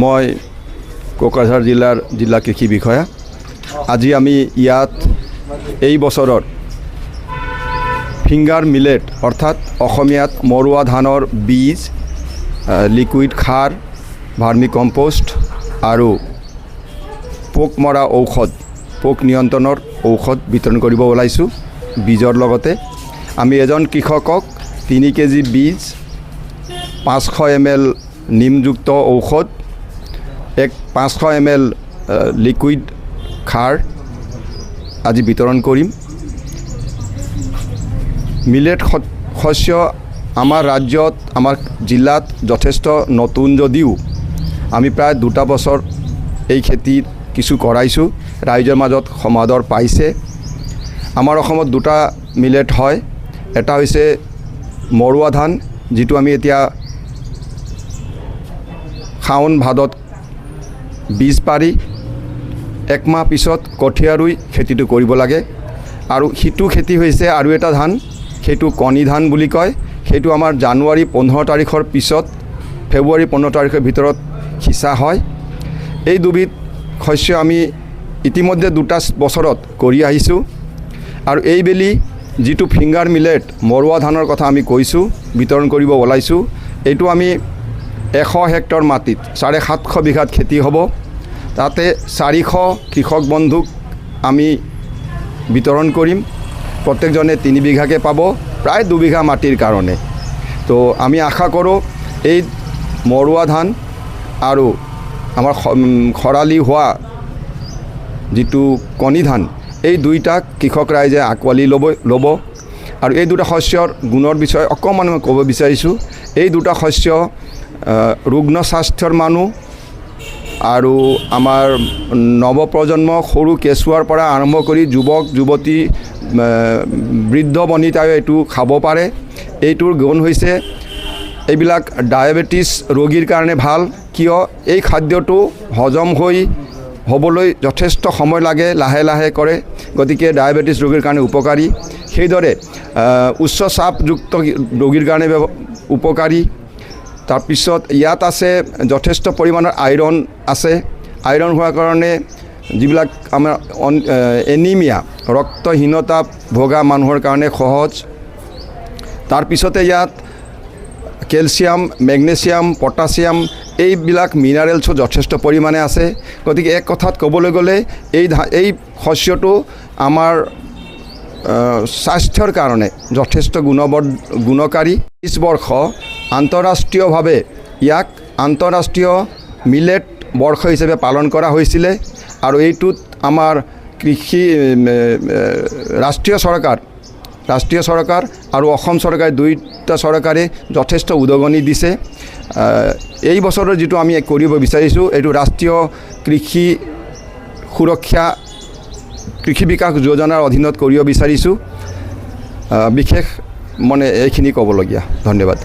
মই কোকৰাঝাৰ জিলাৰ জিলা কৃষি বিষয়া। আজি আমি ইয়াত এই বছৰৰ ফিংগাৰ মিলেট অৰ্থাৎ অসমীয়াত মৰুৱা ধানৰ বীজ, লিকুইড খাৰ, ভাৰ্মি কম্পোষ্ট আৰু পোক মৰা ঔষধ, পোক নিয়ন্ত্ৰণৰ ঔষধ বিতৰণ কৰিব ওলাইছোঁ। বীজৰ লগতে আমি এজন কৃষকক 3 কেজি বীজ, 500 ml নিমযুক্ত ঔষধ, 500 ml লিকুইড খাৰ আজি বিতৰণ কৰিম। মিলেট শস্য আমাৰ ৰাজ্যত, আমাৰ জিলাত যথেষ্ট নতুন যদিও আমি প্ৰায় 2 বছৰ এই খেতিৰ কিছু কৰাইছোঁ, ৰাইজৰ মাজত সমাদৰ পাইছে। আমাৰ অসমত 2টা মিলেট হয়। এটা হৈছে মৰুৱা ধান, যিটো আমি এতিয়া শাওন ভাদত বীজ পাৰি 1 মাহ পিছত কঠীয়া ৰুই খেতিটো কৰিব লাগে। আৰু সিটো খেতি হৈছে আৰু এটা ধান, সেইটো কণী ধান বুলি কয়। সেইটো আমাৰ জানুৱাৰী 15 তাৰিখৰ পিছত ফেব্ৰুৱাৰী 15 তাৰিখৰ ভিতৰত সিঁচা হয়। এই দুবিধ শস্য আমি ইতিমধ্যে 2টা বছৰত কৰি আহিছোঁ। আৰু এইবেলি যিটো ফিংগাৰ মিলেট মৰুৱা ধানৰ কথা আমি কৈছোঁ, বিতৰণ কৰিব ওলাইছোঁ, এইটো আমি 100 হেক্টৰ মাটিত 750 বিঘাত খেতি হ'ব। তাতে 400 কৃষক বন্ধুক আমি বিতৰণ কৰিম। প্ৰত্যেকজনে 3 বিঘাকৈ পাব, প্ৰায় 2 বিঘা মাটিৰ কাৰণে। তো আমি আশা কৰোঁ এই মৰুৱা ধান আৰু আমাৰ খৰালি হোৱা যিটো কণী ধান, এই দুইটাক কৃষক ৰাইজে আঁকোৱালি ল'ব। আৰু এই 2টা শস্যৰ গুণৰ বিষয়ে অকণমান মই ক'ব বিচাৰিছোঁ। এই 2টা শস্য ৰুগ্ন স্বাস্থ্যৰ মানুহ আৰু আমাৰ নৱপ্ৰজন্ম, সৰু কেঁচুৱাৰ পৰা আৰম্ভ কৰি যুৱক যুৱতী, বৃদ্ধ বনিতায়ো এইটো খাব পাৰে। এইটোৰ গুণ হৈছে এইবিলাক ডায়েবেটিছ ৰোগীৰ কাৰণে ভাল, কিয় এই খাদ্যটো হজম হ'বলৈ যথেষ্ট সময় লাগে, লাহে লাহে কৰে, গতিকে ডায়েবেটিছ ৰোগীৰ কাৰণে উপকাৰী। সেইদৰে উচ্চ চাপযুক্ত ৰোগীৰ কাৰণে উপকাৰী। তাৰপিছত ইয়াত আছে যথেষ্ট পৰিমাণৰ আইৰণ আছে। আইৰণ হোৱাৰ কাৰণে যিবিলাক আমাৰ এনিমিয়া, ৰক্তহীনতা ভোগা মানুহৰ কাৰণে সহজ। তাৰপিছতে ইয়াত কেলছিয়াম, মেগনেছিয়াম, পটাছিয়াম, এইবিলাক মিনাৰেলছো যথেষ্ট পৰিমাণে আছে। গতিকে এক কথাত ক'বলৈ গ'লে এই শস্যটো আমাৰ স্বাস্থ্যৰ কাৰণে যথেষ্ট গুণকাৰী। 20 বৰ্ষ আন্তঃৰাষ্ট্ৰীয়ভাৱে ইয়াক আন্তঃৰাষ্ট্ৰীয় মিলেট বৰ্ষ হিচাপে পালন কৰা হৈছিলে। আৰু এইটোত আমাৰ ৰাষ্ট্ৰীয় চৰকাৰ আৰু অসম চৰকাৰ, 2টা চৰকাৰে যথেষ্ট উদগনি দিছে। এই বছৰৰ যিটো আমি কৰিব বিচাৰিছোঁ, এইটো ৰাষ্ট্ৰীয় কৃষি বিকাশ যোজনাৰ অধীনত কৰিব বিচাৰিছোঁ। বিশেষ এইখিনি ক'বলগীয়া। ধন্যবাদ।